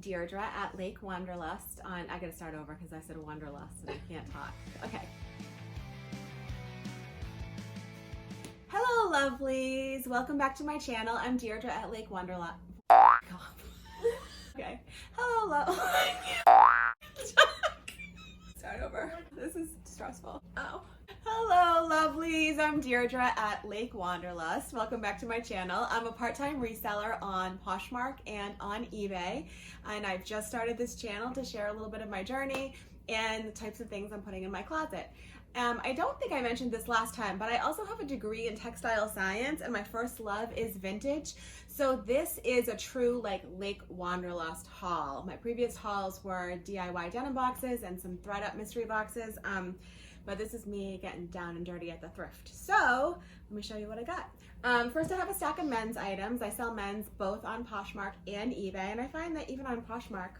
Deirdre at Lake Wanderlust on, I gotta start over because I said Wanderlust and I can't talk. Okay. Hello lovelies, welcome back to my channel. I'm Deirdre at Lake Wanderlust. Okay. Hello. Start over. This is stressful. Oh. Hello lovelies, I'm Deirdre at Lake Wanderlust. Welcome back to my channel. I'm a part-time reseller on Poshmark and on eBay, and I've just started this channel to share a little bit of my journey and the types of things I'm putting in my closet. I don't think I mentioned this last time, but I also have a degree in textile science, and my first love is vintage. So this is a true like Lake Wanderlust haul. My previous hauls were DIY denim boxes and some thread up mystery boxes. But this is me getting down and dirty at the thrift. So let me show you what I got. First, I have a stack of men's items. I sell men's both on Poshmark and eBay, and I find that even on Poshmark,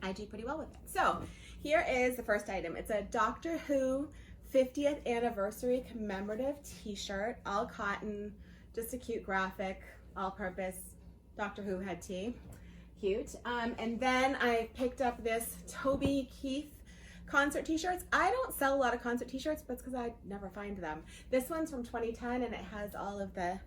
I do pretty well with it. So here is the first item. It's a Doctor Who 50th anniversary commemorative t-shirt, all cotton, just a cute graphic, all-purpose Doctor Who head tee. Cute. And then I picked up this Toby Keith concert t-shirts. I don't sell a lot of concert t-shirts, but it's because I never find them. This one's from 2010 and it has all of the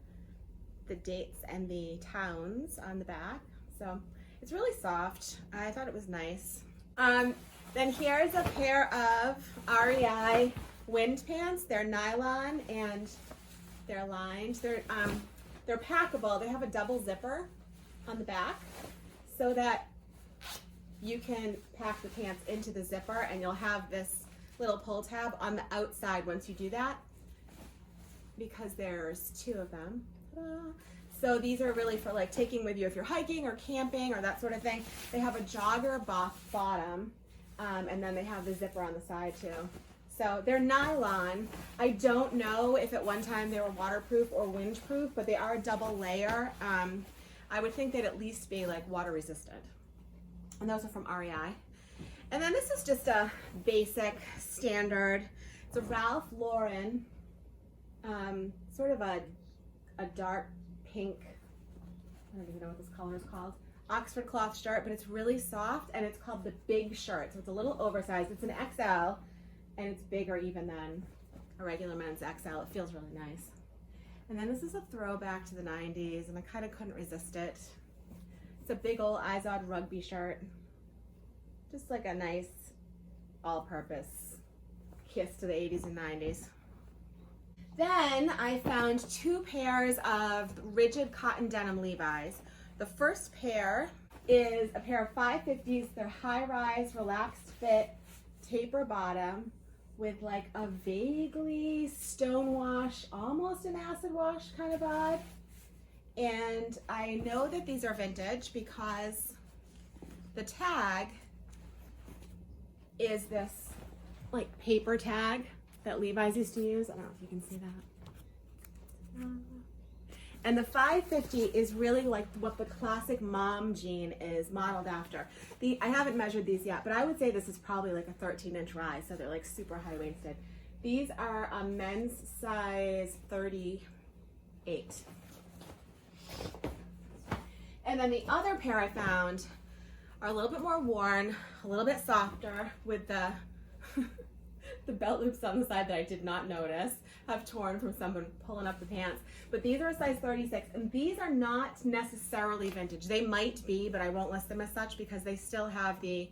dates and the towns on the back. So it's really soft. I thought it was nice. Then here's a pair of REI wind pants. They're nylon and they're lined. They're packable. They have a double zipper on the back so that you can pack the pants into the zipper, and you'll have this little pull tab on the outside once you do that, because there's two of them. So these are really for like taking with you if you're hiking or camping or that sort of thing. They have a jogger bottom, and then they have the zipper on the side too. So they're nylon. I don't know if at one time they were waterproof or windproof, but they are a double layer. I would think they'd at least be like water resistant. And those are from REI. And then this is just a basic standard. It's a Ralph Lauren, sort of a dark pink, I don't even know what this color is called, Oxford cloth shirt, but it's really soft, and it's called the Big Shirt. So it's a little oversized. It's an XL, and it's bigger even than a regular men's XL. It feels really nice. And then this is a throwback to the 90s, and I kind of couldn't resist it. It's a big old Izod rugby shirt. Just like a nice all-purpose kiss to the 80s and 90s. Then I found two pairs of rigid cotton denim Levi's. The first pair is a pair of 550s. They're high-rise, relaxed fit, taper bottom with like a vaguely stone wash, almost an acid wash kind of vibe. And I know that these are vintage because the tag is this like paper tag that Levi's used to use. I don't know if you can see that. And the 550 is really like what the classic mom jean is modeled after. I haven't measured these yet, but I would say this is probably like a 13-inch rise, so they're like super high-waisted. These are a men's size 38. And then the other pair I found are a little bit more worn, a little bit softer, with the the belt loops on the side that I did not notice have torn from someone pulling up the pants. But these are a size 36, and these are not necessarily vintage. They might be, but I won't list them as such because they still have the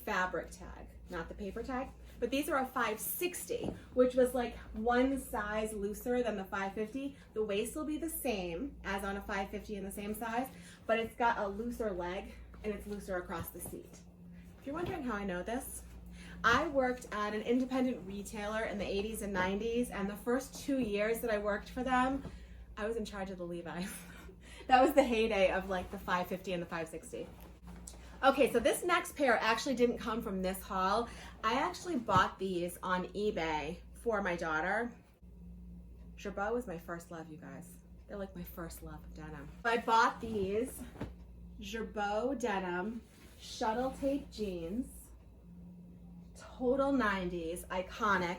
fabric tag, not the paper tag. But these are a 560, which was like one size looser than the 550. The waist will be the same as on a 550 in the same size, but it's got a looser leg and it's looser across the seat. If you're wondering how I know this, I worked at an independent retailer in the 80s and 90s, and the first 2 years that I worked for them, I was in charge of the Levi's. That was the heyday of like the 550 and the 560. Okay, so this next pair actually didn't come from this haul. I actually bought these on eBay for my daughter. Girbaud was my first love, you guys. They're like my first love of denim. I bought these Girbaud denim shuttle tape jeans. Total 90s, iconic.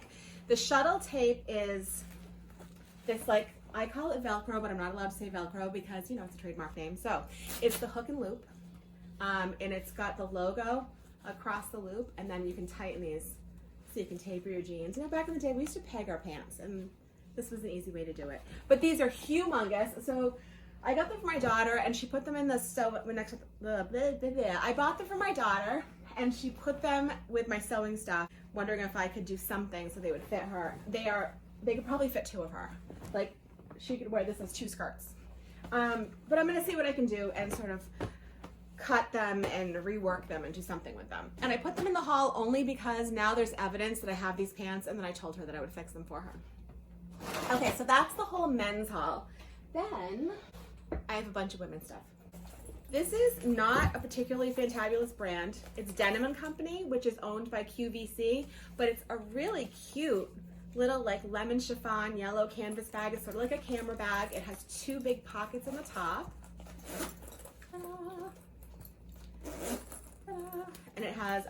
The shuttle tape is this like, I call it Velcro, but I'm not allowed to say Velcro because, you know, it's a trademark name. So it's the hook and loop. and it's got the logo across the loop, and then you can tighten these so you can taper your jeans. You know, back in the day, we used to peg our pants, and this was an easy way to do it. But these are humongous. So I got them for my daughter, and she put them in the stove next to the, I bought them for my daughter, and she put them with my sewing stuff, wondering if I could do something so they would fit her. They could probably fit 2 of her. Like, she could wear this as 2 skirts. But I'm gonna see what I can do and sort of cut them and rework them and do something with them. And I put them in the haul only because now there's evidence that I have these pants, and then I told her that I would fix them for her. Okay, so that's the whole men's haul. Then I have a bunch of women's stuff. This is not a particularly fantabulous brand. It's Denim & Company, which is owned by QVC, but it's a really cute little like lemon chiffon yellow canvas bag. It's sort of like a camera bag. It has 2 big pockets in the top. And it has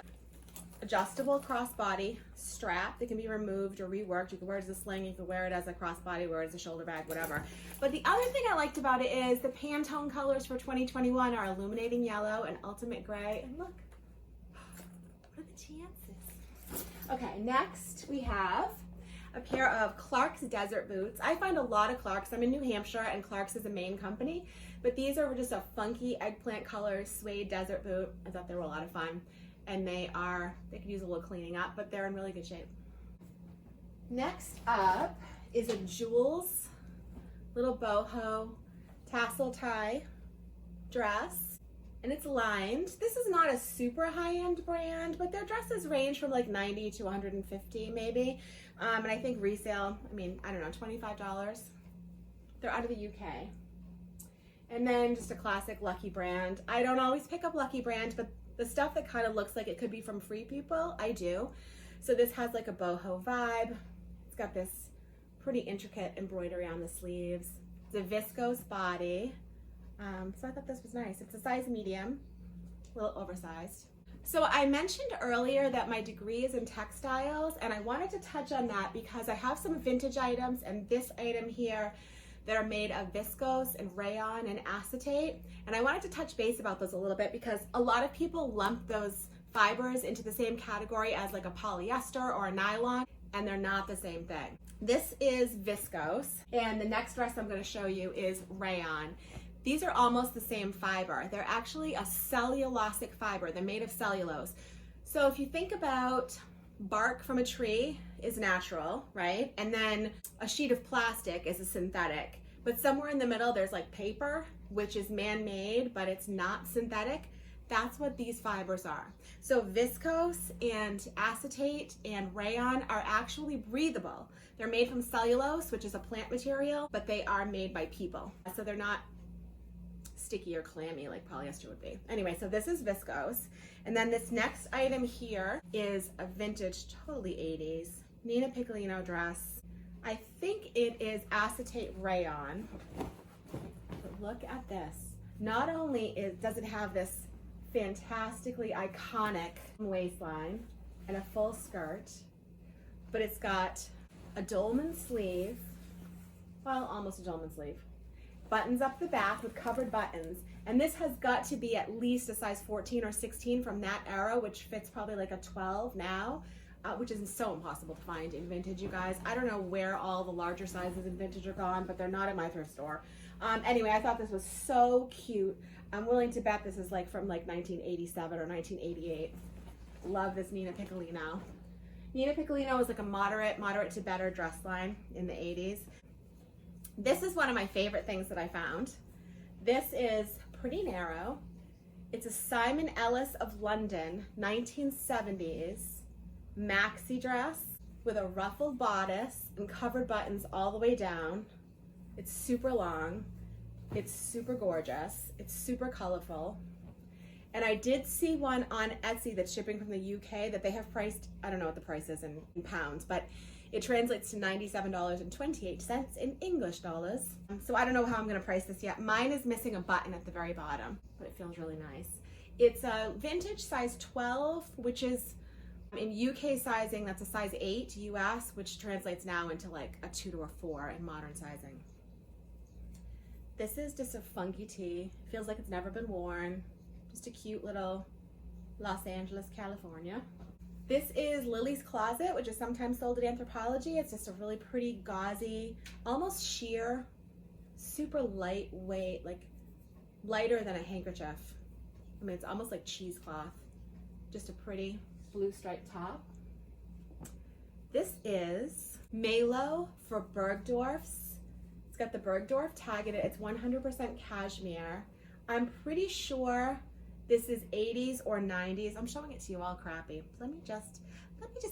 adjustable crossbody strap that can be removed or reworked. You can wear it as a sling, you can wear it as a crossbody, wear it as a shoulder bag, whatever. But the other thing I liked about it is the Pantone colors for 2021 are illuminating yellow and ultimate gray. And look, what are the chances? Okay, next we have a pair of Clark's desert boots. I find a lot of Clark's. I'm in New Hampshire, and Clark's is a Maine company, but these are just a funky eggplant color suede desert boot. I thought they were a lot of fun, and they could use a little cleaning up, but they're in really good shape. Next up is a Jules little boho tassel tie dress, and it's lined. This is not a super high-end brand, but their dresses range from like $90 to $150 maybe. And I think resale, I mean, I don't know, $25. They're out of the UK. And then just a classic Lucky Brand. I don't always pick up Lucky Brand, but the stuff that kind of looks like it could be from Free People, I do. So this has like a boho vibe. It's got this pretty intricate embroidery on the sleeves. It's a viscose body. So I thought this was nice. It's a size medium, a little oversized. So I mentioned earlier that my degree is in textiles, and I wanted to touch on that because I have some vintage items and this item here that are made of viscose and rayon and acetate. And I wanted to touch base about those a little bit because a lot of people lump those fibers into the same category as like a polyester or a nylon, and they're not the same thing. This is viscose, and the next dress I'm going to show you is rayon. These are almost the same fiber. They're actually a cellulosic fiber. They're made of cellulose. So if you think about bark from a tree is natural, right? And then a sheet of plastic is a synthetic. But somewhere in the middle, there's like paper, which is man-made, but it's not synthetic. That's what these fibers are. So viscose and acetate and rayon are actually breathable. They're made from cellulose, which is a plant material, but they are made by people. So they're not sticky or clammy like polyester would be. Anyway, so this is viscose. And then this next item here is a vintage, totally 80s, Nina Piccolino dress. I think it is acetate rayon. But look at this. Not only does it have this fantastically iconic waistline and a full skirt, but it's got a dolman sleeve, well, almost a dolman sleeve, buttons up the back with covered buttons, and this has got to be at least a size 14 or 16 from that era, which fits probably like a 12 now, which is so impossible to find in vintage, you guys. I don't know where all the larger sizes in vintage are gone, but they're not at my thrift store. Anyway, I thought this was so cute. I'm willing to bet this is like from like 1987 or 1988. Love this Nina Piccolino. Nina Piccolino was like a moderate to better dress line in the 80s. This is one of my favorite things that I found. This is pretty narrow. It's a Simon Ellis of London 1970s maxi dress with a ruffled bodice and covered buttons all the way down. It's super long. It's super gorgeous. It's super colorful. And I did see one on Etsy that's shipping from the UK that they have priced, I don't know what the price is in pounds, but it translates to $97.28 in English dollars. So I don't know how I'm gonna price this yet. Mine is missing a button at the very bottom, but it feels really nice. It's a vintage size 12, which is in UK sizing, that's a size 8 US, which translates now into like a 2 to a 4 in modern sizing. This is just a funky tee. Feels like it's never been worn. Just a cute little Los Angeles, California. This is Lily's Closet, which is sometimes sold at Anthropologie. It's just a really pretty gauzy, almost sheer, super lightweight, like lighter than a handkerchief. I mean, it's almost like cheesecloth. Just a pretty blue striped top. This is Malo for Bergdorf's. It's got the Bergdorf tag in it. It's 100% cashmere. I'm pretty sure this is 80s or 90s. I'm showing it to you all crappy. Let me just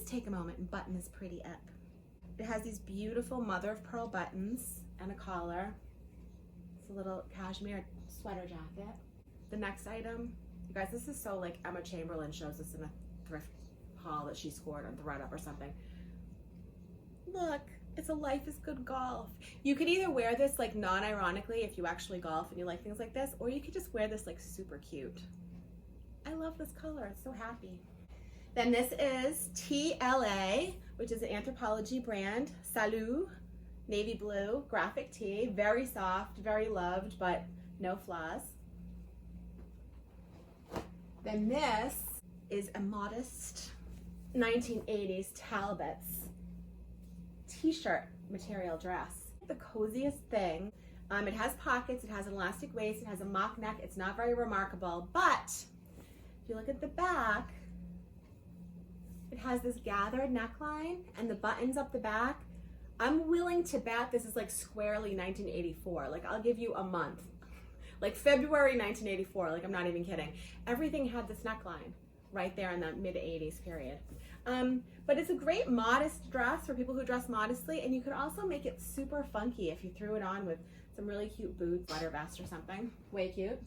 take a moment and button this pretty up. It has these beautiful mother of pearl buttons and a collar. It's a little cashmere sweater jacket. The next item, you guys, this is so like Emma Chamberlain shows this in a thrift haul that she scored on ThredUp or something. Look, it's a Life is Good golf. You could either wear this like non-ironically if you actually golf and you like things like this, or you could just wear this like super cute. I love this color, it's so happy. Then this is TLA, which is an Anthropologie brand. Salut, navy blue, graphic tee, very soft, very loved, but no flaws. Then this is a modest 1980s Talbot's t-shirt material dress. The coziest thing. It has pockets, it has an elastic waist, it has a mock neck. It's not very remarkable, but if you look at the back, it has this gathered neckline and the buttons up the back. I'm willing to bet this is like squarely 1984. Like, I'll give you a month. Like February 1984, like I'm not even kidding. Everything had this neckline right there in the mid-80s period. But it's a great modest dress for people who dress modestly, and you could also make it super funky if you threw it on with some really cute boots, sweater vest or something. Way cute.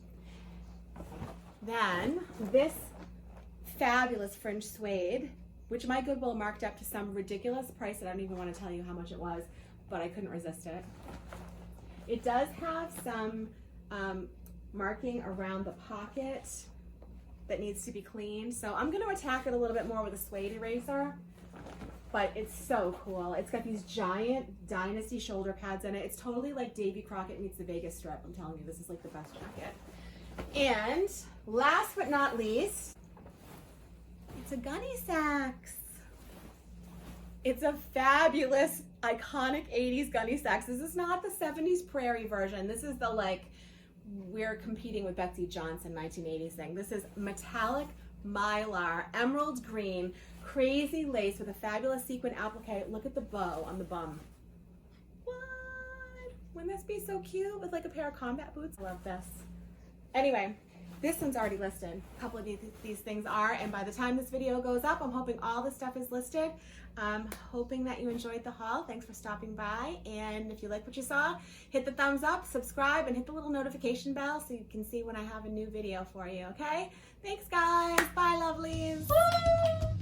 Then this fabulous fringe suede, which my Goodwill marked up to some ridiculous price that I don't even want to tell you how much it was, but I couldn't resist it. It does have some marking around the pocket that needs to be cleaned. So I'm going to attack it a little bit more with a suede eraser, but it's so cool. It's got these giant Dynasty shoulder pads in it. It's totally like Davy Crockett meets the Vegas Strip. I'm telling you, this is like the best jacket. And last but not least, it's a gunny sacks. It's a fabulous, iconic 80s gunny sacks. This is not the 70s Prairie version. This is the like, we're competing with Betsy Johnson 1980s thing. This is metallic mylar, emerald green, crazy lace with a fabulous sequin applique. Look at the bow on the bum. What? Wouldn't this be so cute with like a pair of combat boots? I love this. Anyway, this one's already listed. A couple of these things are, and by the time this video goes up, I'm hoping all this stuff is listed. Hoping that you enjoyed the haul. Thanks for stopping by, and if you like what you saw, hit the thumbs up, subscribe, and hit the little notification bell so you can see when I have a new video for you, okay? Thanks guys, bye lovelies. Woo!